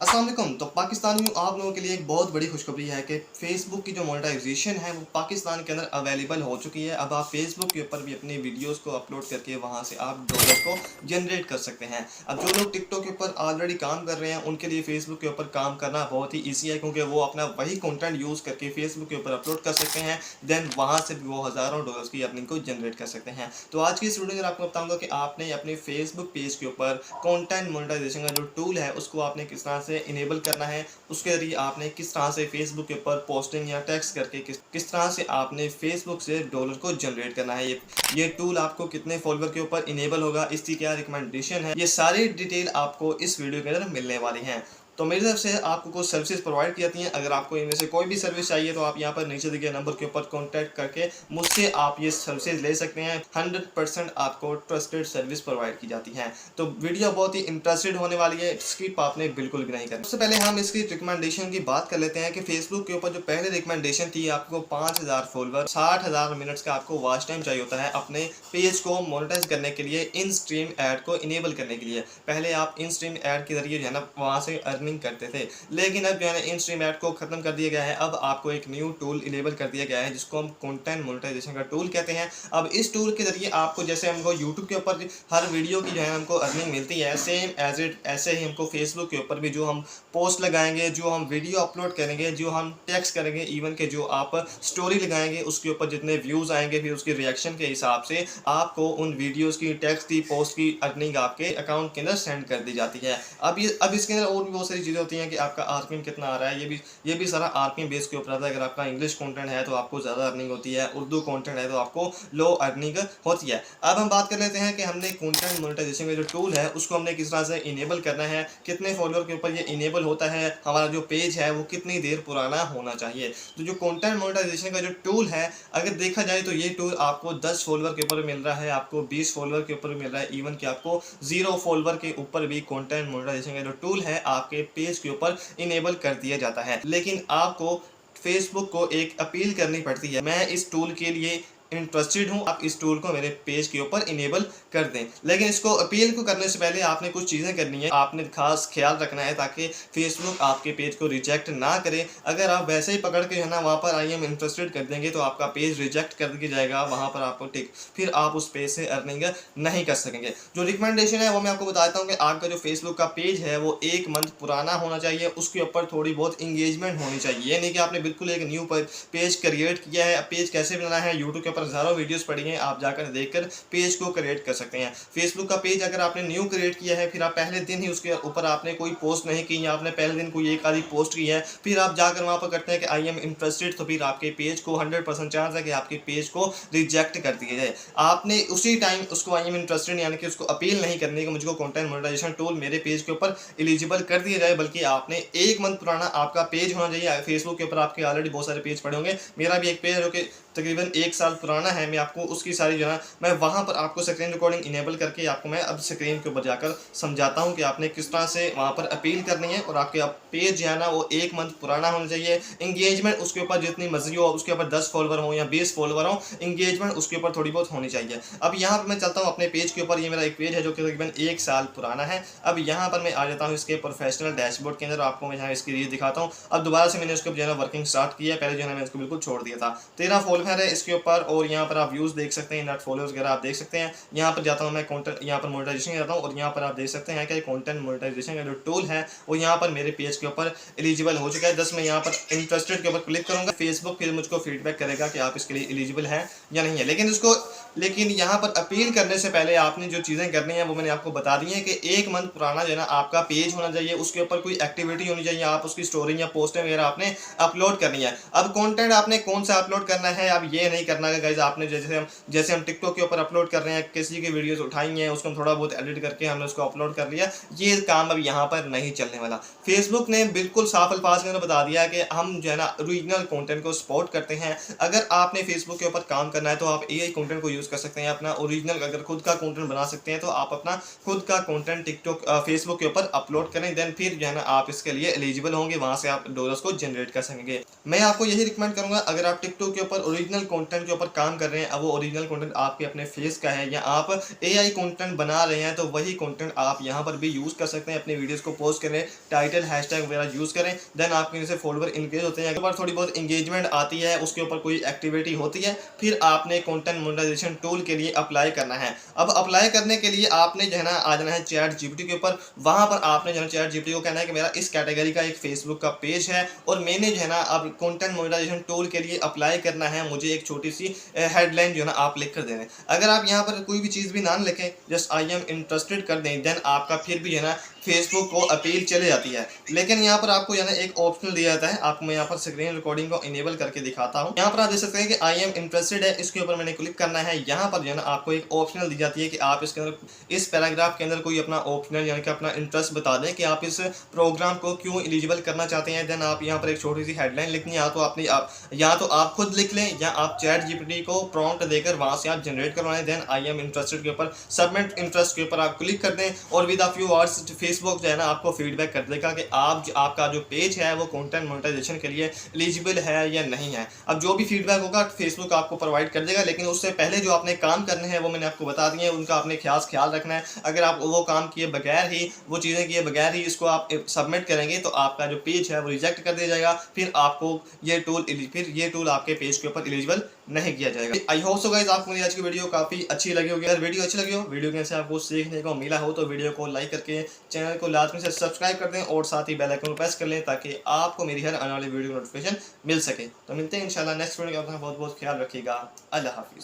अस्सलाम वालेकुम। तो पाकिस्तानियों, आप लोगों के लिए एक बहुत बड़ी खुशखबरी है कि फ़ेसबुक की जो मोनेटाइजेशन है वो पाकिस्तान के अंदर अवेलेबल हो चुकी है। अब आप फ़ेसबुक के ऊपर भी अपनी वीडियोस को अपलोड करके वहाँ से आप डॉलर को जनरेट कर सकते हैं। अब जो लोग टिकटॉक के ऊपर ऑलरेडी काम कर रहे हैं उनके लिए फ़ेसबुक के ऊपर काम करना बहुत ही ईजी है, क्योंकि वो अपना वही कंटेंट यूज़ करके फ़ेसबुक के ऊपर अपलोड कर सकते हैं। देन वहाँ से भी वो हज़ारों डॉलर्स की अर्निंग को जनरेट कर सकते हैं। तो आज की इस वीडियो में आपको बताऊँगा कि आपने अपने फ़ेसबुक पेज के ऊपर कंटेंट मोनेटाइजेशन का जो टूल है उसको आपने किस तरह से इनेबल करना है, उसके ज़रिए आपने किस तरह से फेसबुक के ऊपर पोस्टिंग या टेक्स्ट करके किस तरह से आपने फेसबुक से डॉलर को जनरेट करना है। ये टूल आपको कितने फॉलोवर के ऊपर इनेबल होगा, इसकी क्या रिकमेंडेशन है, ये सारी डिटेल आपको इस वीडियो के अंदर मिलने वाली हैं। तो मेरी तरफ से आपको कुछ सर्विसेज प्रोवाइड की जाती हैं। अगर आपको इनमें से कोई भी सर्विस चाहिए तो आप यहाँ पर नीचे दिए गए नंबर के ऊपर कॉन्टैक्ट करके मुझसे आप ये सर्विसेज ले सकते हैं। 100% आपको ट्रस्टेड सर्विस प्रोवाइड की जाती है। तो वीडियो बहुत ही इंटरेस्टेड होने वाली है, स्किप आपने बिल्कुल भी नहीं करना। सबसे पहले हम इसकी रिकमेंडेशन की बात कर लेते हैं कि फेसबुक के ऊपर जो पहले रिकमेंडेशन थी, आपको 5000 फॉलोवर 60,000 मिनट्स का आपको वॉच टाइम चाहिए होता है अपने पेज को मोनेटाइज करने के लिए, इन स्ट्रीम ऐड को इनेबल करने के लिए। पहले आप इन स्ट्रीम ऐड के जरिए जो है ना वहाँ से अर्निंग करते थे, लेकिन अब जो है ना इन स्ट्रीम ऐड को खत्म कर दिया गया है। अब आपको एक न्यू टूल इनेबल कर दिया गया है जिसको हम कंटेंट मोनेटाइजेशन का टूल कहते हैं। अब इस टूल के जरिए आपको, जैसे हमको यूट्यूब के ऊपर हर वीडियो की जो है हमको अर्निंग मिलती है, सेम एज इट ऐसे ही हमको फेसबुक के ऊपर भी जो हम पोस्ट लगाएंगे, जो हम वीडियो अपलोड करेंगे, जो हम टेक्स्ट करेंगे, इवन के जो आप स्टोरी लगाएंगे उसके ऊपर जितने व्यूज़ आएंगे फिर उसके रिएक्शन के हिसाब से आपको उन वीडियोस की, टेक्स्ट की, पोस्ट की अर्निंग आपके अकाउंट के अंदर सेंड कर दी जाती है। अब इसके अंदर और भी बहुत सारी चीज़ें होती हैं कि आपका आरपीएम कितना आ रहा है, ये भी सारा आरपीएम बेस के ऊपर आता है। अगर आपका इंग्लिश कंटेंट है तो आपको ज़्यादा अर्निंग होती है, उर्दू कंटेंट है तो आपको लो अर्निंग होती है। अब हम बात कर लेते हैं कि हमने कंटेंट मोनेटाइजेशन का जो टूल है उसको हमने किस तरह से इनेबल करना है, कितने फॉलोअर के ऊपर ये इनेबल होता है, हमारा जो पेज है वो कितनी देर पुराना होना चाहिए। तो जो कंटेंट मोनेटाइजेशन का जो टूल है, अगर देखा जाए तो ये टूल आपको 10 फॉलोअर के ऊपर मिल रहा है, आपको 20 फॉलोअर के ऊपर मिल रहा है, इवन कि आपको 0 फॉलोअर के ऊपर भी कंटेंट मोनेटाइजेशन का जो टूल है आपके पेज के ऊपर इनेबल कर दिया जाता है। लेकिन आपको फेसबुक को एक अपील करनी पड़ती है, मैं इस टूल के लिए इंटरेस्टेड हूं, आप इस टूल को मेरे पेज के ऊपर इनेबल कर दें। लेकिन इसको अपील को करने से पहले आपने कुछ चीज़ें करनी है, आपने खास ख्याल रखना है ताकि फेसबुक आपके पेज को रिजेक्ट ना करे। अगर आप वैसे ही पकड़ के है ना वहाँ पर आई एम इंटरेस्टेड कर देंगे तो आपका पेज रिजेक्ट कर दिया जाएगा, वहाँ पर आपको टिक, फिर आप उस पेज से अर्निंग नहीं कर सकेंगे। जो रिकमेंडेशन है वो मैं आपको बताता हूँ कि आपका जो फेसबुक का पेज है वो 1 मंथ पुराना होना चाहिए, उसके ऊपर थोड़ी बहुत इंगेजमेंट होनी चाहिए। ये नहीं कि आपने बिल्कुल एक न्यू पेज क्रिएट किया है। पेज कैसे बनाना है, यूट्यूब के ऊपर हज़ारों वीडियोस पड़ी हैं, आप जाकर देखकर पेज को क्रिएट कर सकते हैं। फेसबुक का पेज अगर आपने न्यू क्रिएट किया है, फिर आप पहले दिन ही उसके ऊपर आपने कोई पोस्ट नहीं की या आपने पहले दिन कोई एक आधी पोस्ट की है, फिर आप जाकर वहाँ पर करते हैं कि आई एम इंटरेस्टेड, तो फिर आपके पेज को 100% चांस है कि आपके पेज को रिजेक्ट कर दिया जाए। आपने उसी टाइम उसको आई एम इंटरेस्टेड यानी कि उसको अपील नहीं करनी कि मुझको कंटेंट मोनेटाइजेशन टूल मेरे पेज के ऊपर एलिजिबल कर दिया जाए, बल्कि आपने 1 मंथ पुराना आपका पेज होना चाहिए। फेसबुक के ऊपर आपके ऑलरेडी बहुत सारे पेज पड़े होंगे, मेरा भी एक पेज है जो कि तकरीबन 1 साल पुराना है। मैं आपको उसकी सारी जो है मैं वहाँ पर आपको स्क्रीन रिकॉर्डिंग इनेबल करके आपको मैं अब स्क्रीन के ऊपर जाकर समझाता हूँ कि आपने किस तरह से वहाँ पर अपील करनी है। और आपके पेज जो है ना वो 1 मंथ पुराना होना चाहिए। इंगेजमेंट उसके ऊपर जितनी मर्जी हो, उसके ऊपर 10 फॉलोवर हो या 20 फॉलोवर हो, इंगेजमेंट उसके ऊपर थोड़ी बहुत होनी चाहिए। अब यहाँ पर मैं चलता हूँ अपने पेज के ऊपर। ये मेरा एक पेज है जो कि तकरीबन 1 साल पुराना है। अब यहाँ पर मैं आ जाता हूँ इसके प्रोफेशनल डैशबोर्ड के अंदर, आपको मैं यहाँ इसकी रीच दिखाता हूँ। अब दोबारा से मैंने उसको जो है ना वर्किंग स्टार्ट किया है, पहले जो है ना मैं इसको बिल्कुल छोड़ दिया था। 13 फॉलोवर है इसके ऊपर और यहाँ पर आप व्यूज देख सकते हैं, नॉट फॉलोअर्स वगैरह आप देख सकते हैं। यहाँ पर जाता हूँ मैं कंटेंट, यहाँ पर मोनेटाइजेशन जाता हूँ और यहाँ पर आप देख सकते हैं कि कंटेंट मोनेटाइजेशन का जो टूल है वो यहाँ पर मेरे पेज के ऊपर एलिजिबल हो चुका है। जस्ट मैं यहाँ पर इंटरेस्टेड के ऊपर क्लिक करूँगा, फेसबुक फिर मुझको फीडबैक करेगा कि आप इसके लिए एलिजिबल हैं या नहीं है। लेकिन यहाँ पर अपील करने से पहले आपने जो चीज़ें करनी है वो मैंने आपको बता दी है कि 1 मंथ पुराना जो है ना आपका पेज होना चाहिए, उसके ऊपर कोई एक्टिविटी होनी चाहिए, आप उसकी स्टोरी या पोस्टें वगैरह आपने अपलोड करनी है। अब कंटेंट आपने कौन सा अपलोड करना है, अब ये नहीं करना है गाइस आपने जैसे हम टिकटॉक के ऊपर अपलोड कर रहे हैं, किसी की वीडियोस उठाई हैं, उसको हम थोड़ा बहुत एडिट करके हमने उसको अपलोड कर लिया, ये काम अब यहाँ पर नहीं चलने वाला। फेसबुक ने बिल्कुल साफ अल्फाज के अंदर बता दिया कि हम जो है ना ओरिजिनल कंटेंट को सपोर्ट करते हैं। अगर आपने फेसबुक के ऊपर काम करना है तो आप एआई कंटेंट को यूज़ कर सकते हैं, अपना ओरिजिनल अगर खुद का कंटेंट बना सकते हैं तो आप अपना खुद का कंटेंट टिकटॉक फेसबुक के ऊपर अपलोड करें, देन फिर जो है ना आप इसके लिए एलिजिबल होंगे, वहाँ से आप डॉलर्स को जनरेट कर सकेंगे। मैं आपको यही रिकमेंड करूंगा, अगर आप टिकटॉक के ऊपर ओरिजिनल कंटेंट के ऊपर काम कर रहे हैं, अब वो ओरिजिनल कंटेंट आपके अपने फेस का है या आप एआई कंटेंट बना रहे हैं, तो वही कंटेंट आप यहां पर भी यूज़ कर सकते हैं। अपनी वीडियोस को पोस्ट करें, टाइटल हैशटैग वगैरह यूज़ करें, देन आपके जैसे फॉलोवर इंक्रीज होते हैं। अगर थोड़ी बहुत इंगेजमेंट आती है, उसके ऊपर कोई एक्टिविटी होती है, फिर आपने कंटेंट मोनेटाइजेशन टूल के लिए अप्लाई करना है। अब अप्लाई करने के लिए आपने जो है ना आ जाना है चैट जीपीटी के ऊपर। वहां पर आपने जो है चैट जीपीटी को कहना है कि मेरा इस कैटेगरी का एक फेसबुक का पेज है और मैंने जो है ना अब कंटेंट मोनेटाइजेशन टूल के लिए अप्लाई करना है, मुझे एक छोटी सी हेडलाइन जो है ना आप लिख कर दें। अगर आप यहाँ पर कोई भी चीज़ भी ना लिखें, जस्ट आई एम इंटरेस्टेड कर दें, देन आपका फिर भी जो है ना फेसबुक को अपील चले जाती है। लेकिन यहाँ पर आपको जो है ना एक ऑप्शनल दिया जाता है। आपको मैं यहाँ पर स्क्रीन रिकॉर्डिंग को इनेबल करके दिखाता हूँ। यहाँ पर आप देख सकते हैं कि आई एम इंटरेस्टेड है, इसके ऊपर मैंने क्लिक करना है। यहाँ पर जो है ना आपको एक ऑप्शनल दी जाती है कि आप इसके अंदर इस पैराग्राफ के अंदर कोई अपना ऑप्शनल यानी कि अपना इंटरेस्ट बता दें कि आप इस प्रोग्राम को क्यों एलिजिबल करना चाहते हैं। देन आप यहाँ पर एक छोटी सी हेडलाइन लिखनी है, या तो आप खुद लिख लें या आप चैट जीपीटी को प्रॉम्प्ट देकर वहां से आप जनरेट करवाएं। देन आई एम इंटरेस्टेड के ऊपर सबमिट इंटरेस्ट के ऊपर आप क्लिक कर दें और with a few hours Facebook जो है ना आपको फीडबैक कर देगा कि आपका जो पेज है वो कंटेंट मोनेटाइजेशन के लिए एलिजिबल है या नहीं है। अब जो भी फीडबैक होगा फेसबुक आपको प्रोवाइड कर देगा, लेकिन उससे पहले जो आपने काम करने हैं वो मैंने आपको बता दिए हैं, उनका आपने खास ख्याल रखना है। अगर आप वो काम किए बगैर ही, वो चीज़ें किए बगैर ही इसको आप सबमिट करेंगे तो आपका जो पेज है वो रिजेक्ट कर दिया जाएगा। फिर ये टूल आपके पेज के ऊपर एलिजिबल नहीं किया जाएगा। आई होप सो गाइस आपको मेरी आज की वीडियो काफ़ी अच्छी लगी होगी। अगर वीडियो अच्छी लगी हो, वीडियो के से आपको सीखने को मिला हो, तो वीडियो को लाइक करके चैनल को लाजमी से सब्सक्राइब कर दें और साथ ही बेल आइकन को प्रेस कर लें ताकि आपको मेरी हर आने वाली वीडियो नोटिफिकेशन मिल सके। तो मिलते हैं इंशाल्लाह नेक्स्ट वीडियो में। अपना बहुत बहुत ख्याल रखिएगा। अल्लाह हाफिज़।